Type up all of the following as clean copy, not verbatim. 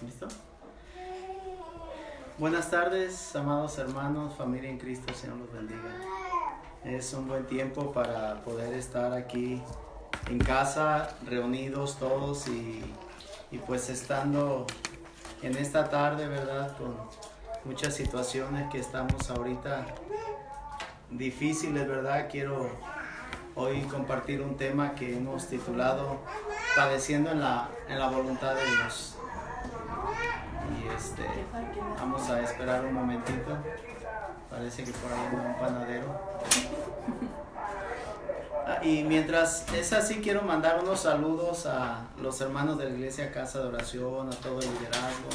¿Listo? Buenas tardes, amados hermanos, familia en Cristo, Señor los bendiga. Es un buen tiempo para poder estar aquí en casa, reunidos todos y pues estando en esta tarde, ¿verdad? Con muchas situaciones que estamos ahorita difíciles, ¿verdad? Quiero hoy compartir un tema que hemos titulado Padeciendo en la voluntad de Dios. Y vamos a esperar un momentito. Parece que por ahí anda un panadero. Y mientras es así, quiero mandar unos saludos a los hermanos de la Iglesia Casa de Oración, a todo el liderazgo,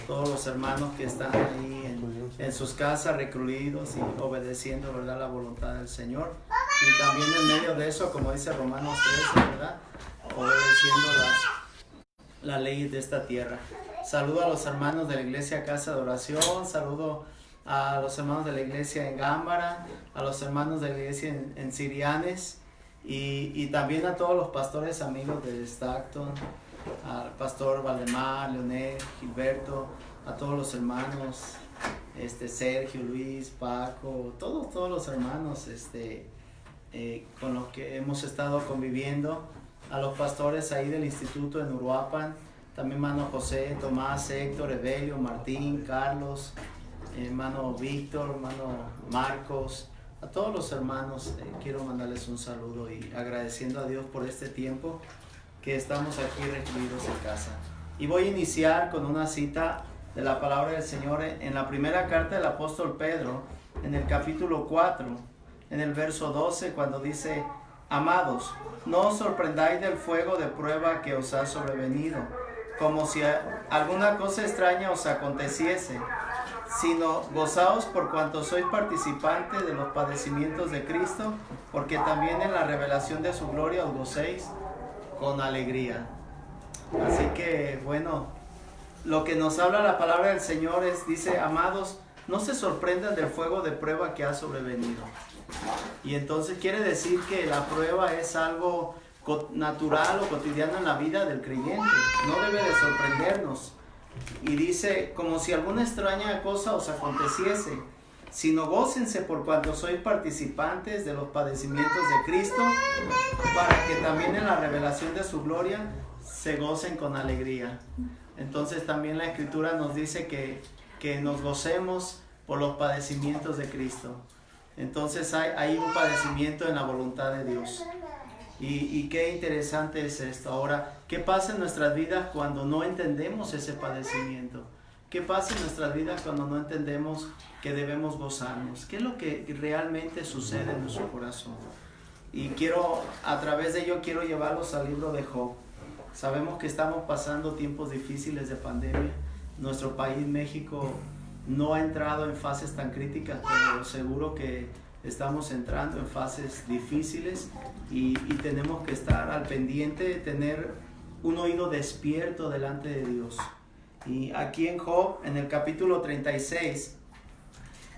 todos los hermanos que están ahí en sus casas recluidos y obedeciendo, ¿verdad?, la voluntad del Señor. Y también en medio de eso, como dice Romanos 13, ¿verdad?, obedeciendo las leyes de esta tierra. Saludo a los hermanos de la Iglesia Casa de Oración, saludo a los hermanos de la Iglesia en Gámbara, a los hermanos de la Iglesia en Sirianes y también a todos los pastores amigos de Stockton, al pastor Valdemar, Leonel, Gilberto, a todos los hermanos, Sergio, Luis, Paco, todos los hermanos con los que hemos estado conviviendo, a los pastores ahí del instituto en Uruapan, también hermano José, Tomás, Héctor, Evelio, Martín, Carlos, hermano Víctor, hermano Marcos, a todos los hermanos quiero mandarles un saludo y agradeciendo a Dios por este tiempo que estamos aquí recluidos en casa. Y voy a iniciar con una cita de la palabra del Señor en la primera carta del apóstol Pedro, en el capítulo 4, en el verso 12, cuando dice: Amados, no os sorprendáis del fuego de prueba que os ha sobrevenido, como si alguna cosa extraña os aconteciese, sino gozaos por cuanto sois participantes de los padecimientos de Cristo, porque también en la revelación de su gloria os gocéis con alegría. Así que, bueno, lo que nos habla la palabra del Señor dice: amados, no se sorprendan del fuego de prueba que ha sobrevenido. Y entonces quiere decir que la prueba es algo natural o cotidiano en la vida del creyente, no debe de sorprendernos. Y dice: como si alguna extraña cosa os aconteciese, sino gócense por cuanto sois participantes de los padecimientos de Cristo, para que también en la revelación de su gloria se gocen con alegría. Entonces también la Escritura nos dice que nos gocemos por los padecimientos de Cristo. Entonces hay un padecimiento en la voluntad de Dios. Y qué interesante es esto. Ahora, ¿qué pasa en nuestras vidas cuando no entendemos ese padecimiento? ¿Qué pasa en nuestras vidas cuando no entendemos que debemos gozarnos? ¿Qué es lo que realmente sucede en nuestro corazón? Y a través de ello quiero llevarlos al libro de Job. Sabemos que estamos pasando tiempos difíciles de pandemia. Nuestro país, México, no ha entrado en fases tan críticas, pero seguro que estamos entrando en fases difíciles y tenemos que estar al pendiente, tener un oído despierto delante de Dios. Y aquí en Job, en el capítulo 36,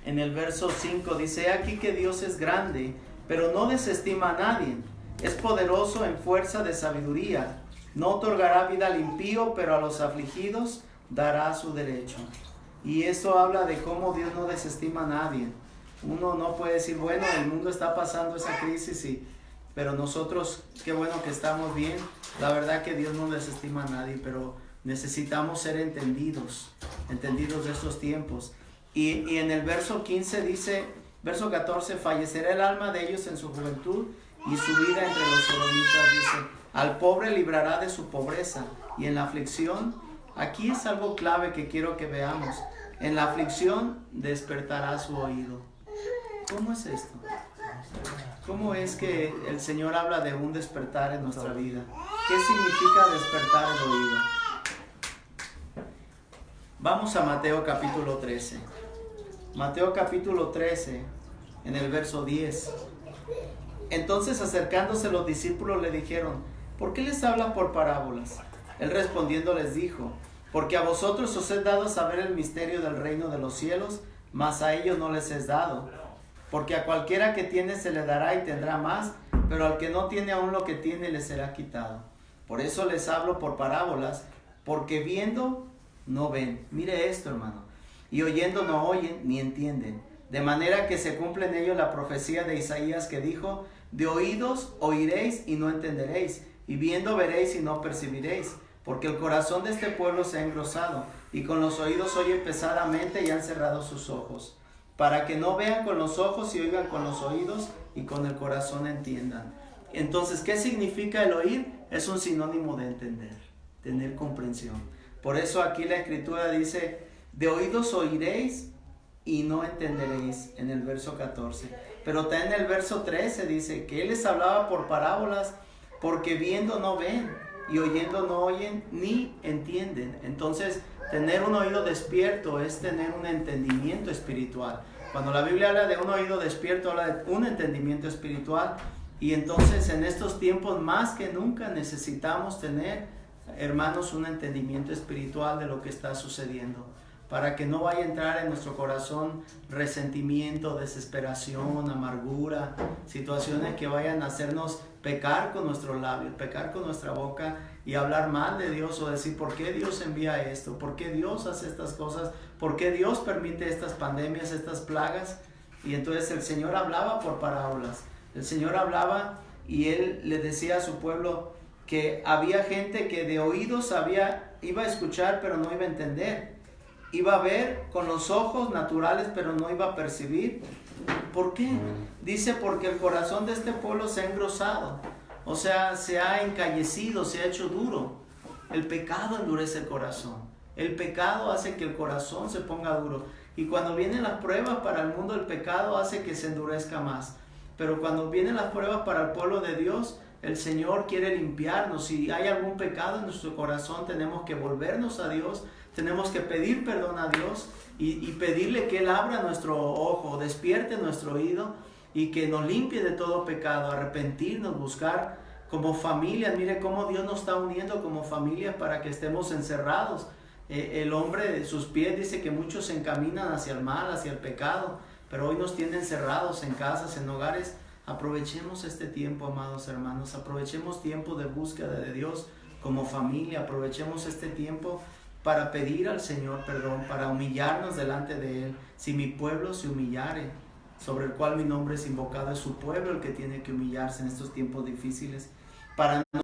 en el verso 5, dice: aquí que Dios es grande, pero no desestima a nadie, es poderoso en fuerza de sabiduría, no otorgará vida al impío, pero a los afligidos dará su derecho. Y esto habla de cómo Dios no desestima a nadie. Uno no puede decir: bueno, el mundo está pasando esa crisis, pero nosotros, qué bueno que estamos bien. La verdad que Dios no desestima a nadie, pero necesitamos ser entendidos de estos tiempos. Y en el verso 15 dice, verso 14, fallecerá el alma de ellos en su juventud y su vida entre los sodomitas, dice, al pobre librará de su pobreza y en la aflicción, aquí es algo clave que quiero que veamos, en la aflicción despertará su oído. ¿Cómo es esto? ¿Cómo es que el Señor habla de un despertar en nuestra vida? ¿Qué significa despertar el oído? Vamos a Mateo capítulo 13. Mateo capítulo 13, en el verso 10. Entonces acercándose los discípulos le dijeron: ¿por qué les habla por parábolas? Él respondiendo les dijo: porque a vosotros os es dado saber el misterio del reino de los cielos, mas a ellos no les es dado. Porque a cualquiera que tiene se le dará y tendrá más, pero al que no tiene aún lo que tiene le será quitado. Por eso les hablo por parábolas, porque viendo no ven. Mire esto, hermano. Y oyendo no oyen ni entienden. De manera que se cumple en ellos la profecía de Isaías que dijo: de oídos oiréis y no entenderéis, y viendo veréis y no percibiréis, porque el corazón de este pueblo se ha engrosado, y con los oídos oyen pesadamente y han cerrado sus ojos, para que no vean con los ojos y oigan con los oídos y con el corazón entiendan. Entonces, ¿qué significa el oír? Es un sinónimo de entender, tener comprensión. Por eso aquí la Escritura dice: de oídos oiréis y no entenderéis, en el verso 14. Pero también en el verso 13 dice que Él les hablaba por parábolas, porque viendo no ven y oyendo no oyen ni entienden. Entonces, tener un oído despierto es tener un entendimiento espiritual. Cuando la Biblia habla de un oído despierto, habla de un entendimiento espiritual. Y entonces en estos tiempos más que nunca necesitamos tener, hermanos, un entendimiento espiritual de lo que está sucediendo, para que no vaya a entrar en nuestro corazón resentimiento, desesperación, amargura, situaciones que vayan a hacernos pecar con nuestros labios, pecar con nuestra boca y hablar mal de Dios, o decir: ¿por qué Dios envía esto? ¿Por qué Dios hace estas cosas? ¿Por qué Dios permite estas pandemias, estas plagas? Y entonces el Señor hablaba por parábolas. El Señor hablaba y Él le decía a su pueblo que había gente que de oídos iba a escuchar pero no iba a entender. Iba a ver con los ojos naturales pero no iba a percibir. ¿Por qué? Dice: porque el corazón de este pueblo se ha engrosado. O sea, se ha encallecido, se ha hecho duro. El pecado endurece el corazón. El pecado hace que el corazón se ponga duro. Y cuando vienen las pruebas para el mundo, el pecado hace que se endurezca más. Pero cuando vienen las pruebas para el pueblo de Dios, el Señor quiere limpiarnos. Si hay algún pecado en nuestro corazón, tenemos que volvernos a Dios, tenemos que pedir perdón a Dios y pedirle que Él abra nuestro ojo, despierte nuestro oído y que nos limpie de todo pecado, arrepentirnos, buscar como familia. Mire cómo Dios nos está uniendo como familia para que estemos encerrados. El hombre, sus pies, dice que muchos se encaminan hacia el mal, hacia el pecado, pero hoy nos tienen cerrados en casas, en hogares. Aprovechemos este tiempo, amados hermanos, aprovechemos tiempo de búsqueda de Dios como familia, aprovechemos este tiempo para pedir al Señor perdón, para humillarnos delante de Él. Si mi pueblo se humillare, sobre el cual mi nombre es invocado, es su pueblo el que tiene que humillarse en estos tiempos difíciles, para no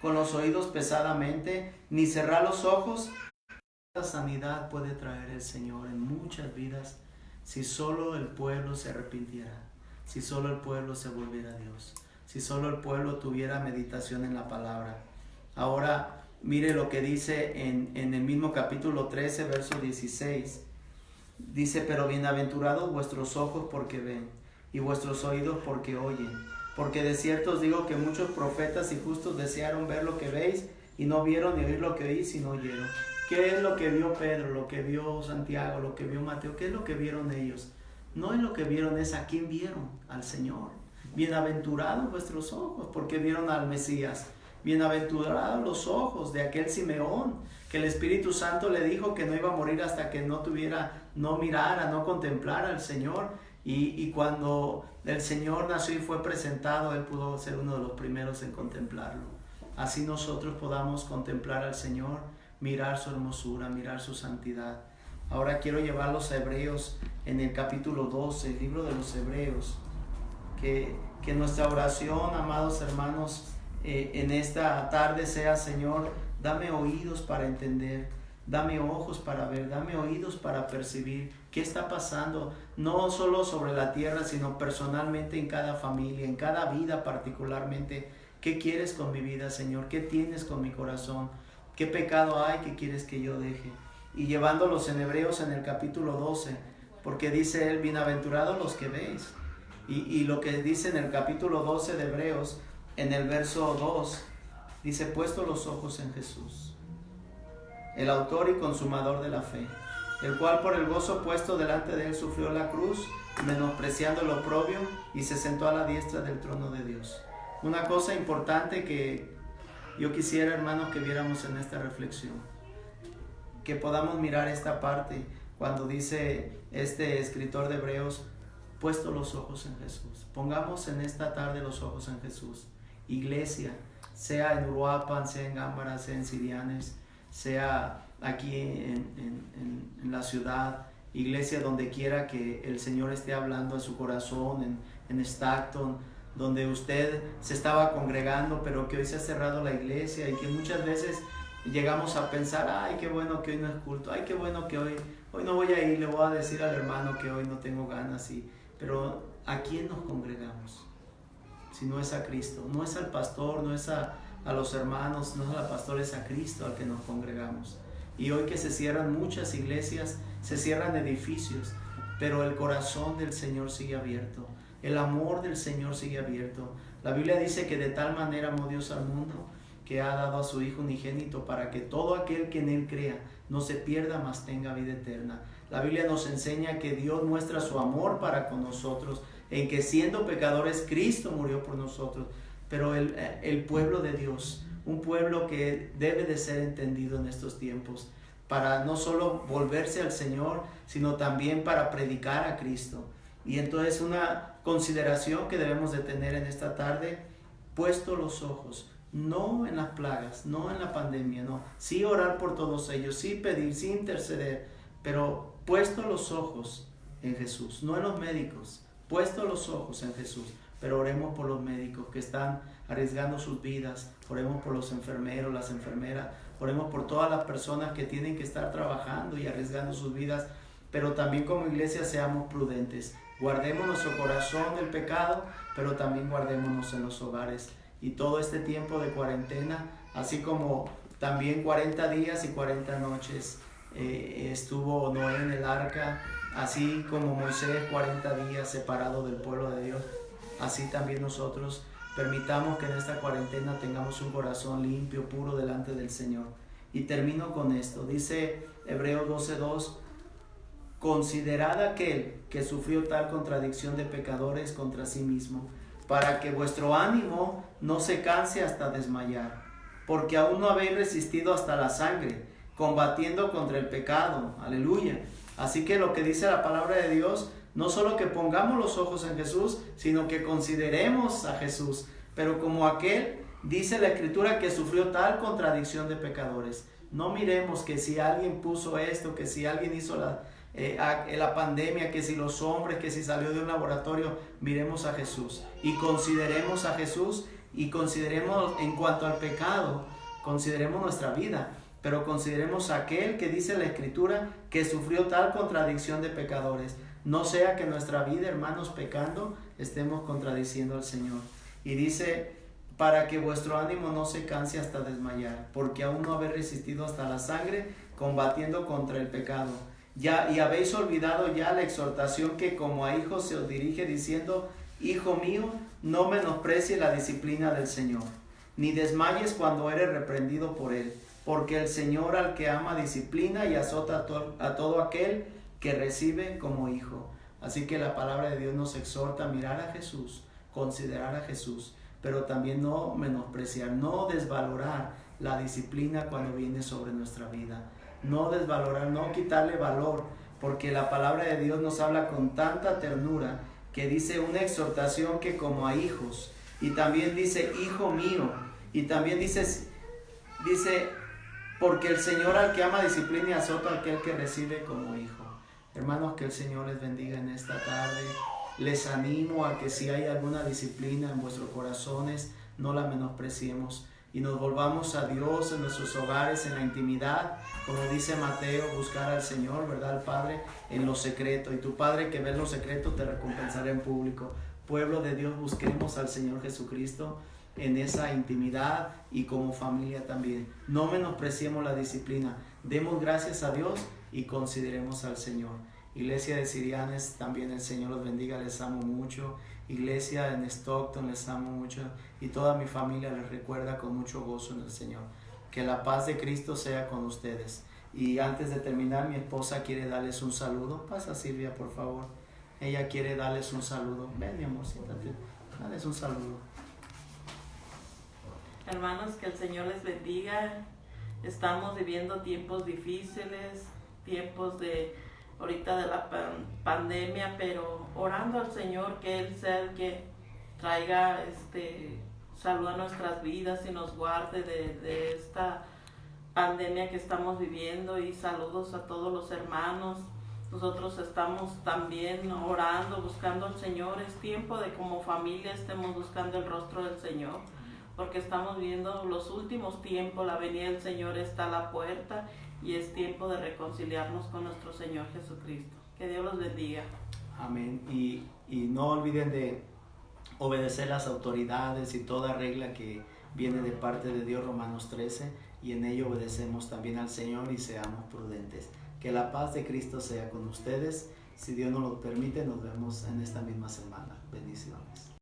con los oídos pesadamente, ni cerrar los ojos. La sanidad puede traer el Señor en muchas vidas si solo el pueblo se arrepintiera, si solo el pueblo se volviera a Dios, si solo el pueblo tuviera meditación en la palabra. Ahora mire lo que dice en el mismo capítulo 13, verso 16. Dice: pero bienaventurados vuestros ojos porque ven, y vuestros oídos porque oyen. Porque de cierto os digo que muchos profetas y justos desearon ver lo que veis, y no vieron, ni oír lo que oís, y no oyeron. ¿Qué es lo que vio Pedro, lo que vio Santiago, lo que vio Mateo? ¿Qué es lo que vieron ellos? No es lo que vieron, es a quién vieron: al Señor. Bienaventurados vuestros ojos, porque vieron al Mesías. Bienaventurados los ojos de aquel Simeón, que el Espíritu Santo le dijo que no iba a morir hasta que no mirara, no contemplara al Señor. Y cuando el Señor nació y fue presentado, Él pudo ser uno de los primeros en contemplarlo. Así nosotros podamos contemplar al Señor, mirar su hermosura, mirar su santidad. Ahora quiero llevarlos a Hebreos en el capítulo 12, el libro de los Hebreos. Que nuestra oración, amados hermanos, en esta tarde sea: Señor, dame oídos para entender, dame ojos para ver, dame oídos para percibir qué está pasando, no solo sobre la tierra, sino personalmente en cada familia, en cada vida particularmente. ¿Qué quieres con mi vida, Señor? ¿Qué tienes con mi corazón? ¿Qué pecado hay que quieres que yo deje? Y llevándolos en Hebreos en el capítulo 12, porque dice él: bienaventurados los que veis. Y lo que dice en el capítulo 12 de Hebreos, en el verso 2, dice: puesto los ojos en Jesús, el autor y consumador de la fe, el cual por el gozo puesto delante de él sufrió la cruz, menospreciando el oprobio, y se sentó a la diestra del trono de Dios. Una cosa importante que yo quisiera, hermanos, que viéramos en esta reflexión, que podamos mirar esta parte cuando dice este escritor de Hebreos: puesto los ojos en Jesús. Pongamos en esta tarde los ojos en Jesús. Iglesia, sea en Uruapan, sea en Gámbara, sea en Sirianes, sea aquí en la ciudad, iglesia, donde quiera que el Señor esté hablando a su corazón, en Stockton, donde usted se estaba congregando, pero que hoy se ha cerrado la iglesia y que muchas veces llegamos a pensar, ay, qué bueno que hoy no es culto, ay, qué bueno que hoy no voy a ir, le voy a decir al hermano que hoy no tengo ganas, pero ¿a quién nos congregamos? Si no es a Cristo, no es al pastor, no es a los hermanos, no es al pastor, es a Cristo al que nos congregamos. Y hoy que se cierran muchas iglesias, se cierran edificios, pero el corazón del Señor sigue abierto, el amor del Señor sigue abierto. La Biblia dice que de tal manera amó Dios al mundo que ha dado a su Hijo unigénito para que todo aquel que en Él crea no se pierda, mas tenga vida eterna. La Biblia nos enseña que Dios muestra su amor para con nosotros, en que siendo pecadores Cristo murió por nosotros. Pero el pueblo de Dios, un pueblo que debe de ser entendido en estos tiempos, para no solo volverse al Señor, sino también para predicar a Cristo. Y entonces una consideración que debemos de tener en esta tarde, puesto los ojos, no en las plagas, no en la pandemia, no, sí orar por todos ellos, sí pedir, sí interceder, pero puesto los ojos en Jesús, no en los médicos, puesto los ojos en Jesús. Pero oremos por los médicos que están arriesgando sus vidas, oremos por los enfermeros, las enfermeras, oremos por todas las personas que tienen que estar trabajando y arriesgando sus vidas, pero también como iglesia seamos prudentes, guardemos nuestro corazón del pecado, pero también guardémonos en los hogares. Y todo este tiempo de cuarentena, así como también 40 días y 40 noches estuvo Noé en el arca, así como Moisés 40 días separado del pueblo de Dios, así también nosotros permitamos que en esta cuarentena tengamos un corazón limpio, puro delante del Señor. Y termino con esto, dice Hebreos 12:2, considerad aquel que sufrió tal contradicción de pecadores contra sí mismo, para que vuestro ánimo no se canse hasta desmayar, porque aún no habéis resistido hasta la sangre, combatiendo contra el pecado. Aleluya. Así que lo que dice la palabra de Dios, no solo que pongamos los ojos en Jesús, sino que consideremos a Jesús, pero como aquel, dice la Escritura, que sufrió tal contradicción de pecadores. No miremos que si alguien puso esto, que si alguien hizo la pandemia, que si los hombres, que si salió de un laboratorio. Miremos a Jesús y consideremos a Jesús, y consideremos en cuanto al pecado, consideremos nuestra vida, pero consideremos a aquel que dice la Escritura que sufrió tal contradicción de pecadores. No sea que nuestra vida, hermanos, pecando, estemos contradiciendo al Señor. Y dice, para que vuestro ánimo no se canse hasta desmayar, porque aún no habéis resistido hasta la sangre, combatiendo contra el pecado. Y habéis olvidado ya la exhortación que como a hijos se os dirige, diciendo, hijo mío, no menosprecies la disciplina del Señor, ni desmayes cuando eres reprendido por Él, porque el Señor al que ama disciplina y azota a todo aquel que recibe como hijo. Así que la palabra de Dios nos exhorta a mirar a Jesús, considerar a Jesús, pero también no menospreciar, no desvalorar la disciplina cuando viene sobre nuestra vida. No desvalorar, no quitarle valor, porque la palabra de Dios nos habla con tanta ternura que dice una exhortación que como a hijos, y también dice hijo mío, y también dice porque el Señor al que ama disciplina y azota a aquel que recibe como hijo. Hermanos, que el Señor les bendiga en esta tarde. Les animo a que si hay alguna disciplina en vuestros corazones, no la menospreciemos y nos volvamos a Dios en nuestros hogares, en la intimidad, como dice Mateo, buscar al Señor, ¿verdad? Al Padre en lo secreto, y tu Padre que ve en lo secreto te recompensará en público. Pueblo de Dios, busquemos al Señor Jesucristo en esa intimidad y como familia también. No menospreciemos la disciplina, demos gracias a Dios y consideremos al Señor. Iglesia de Sirianes, también el Señor los bendiga, les amo mucho. Iglesia en Stockton, les amo mucho, y toda mi familia les recuerda con mucho gozo en el Señor. Que la paz de Cristo sea con ustedes. Y antes de terminar, mi esposa quiere darles un saludo. Pasa, Silvia, por favor. Ella quiere darles un saludo. Ven, mi amor, siéntate. Dales un saludo. Hermanos, que el Señor les bendiga. Estamos viviendo tiempos difíciles, tiempos de ahorita de la pandemia, pero orando al Señor que Él sea el que traiga salud a nuestras vidas y nos guarde de esta pandemia que estamos viviendo, y saludos a todos los hermanos. Nosotros estamos también orando, buscando al Señor. Es tiempo de como familia estemos buscando el rostro del Señor, porque estamos viendo los últimos tiempos, la venida del Señor está a la puerta y es tiempo de reconciliarnos con nuestro Señor Jesucristo. Que Dios los bendiga. Amén. Y no olviden de obedecer las autoridades y toda regla que viene de parte de Dios, Romanos 13, y en ello obedecemos también al Señor y seamos prudentes. Que la paz de Cristo sea con ustedes. Si Dios nos lo permite, nos vemos en esta misma semana. Bendiciones.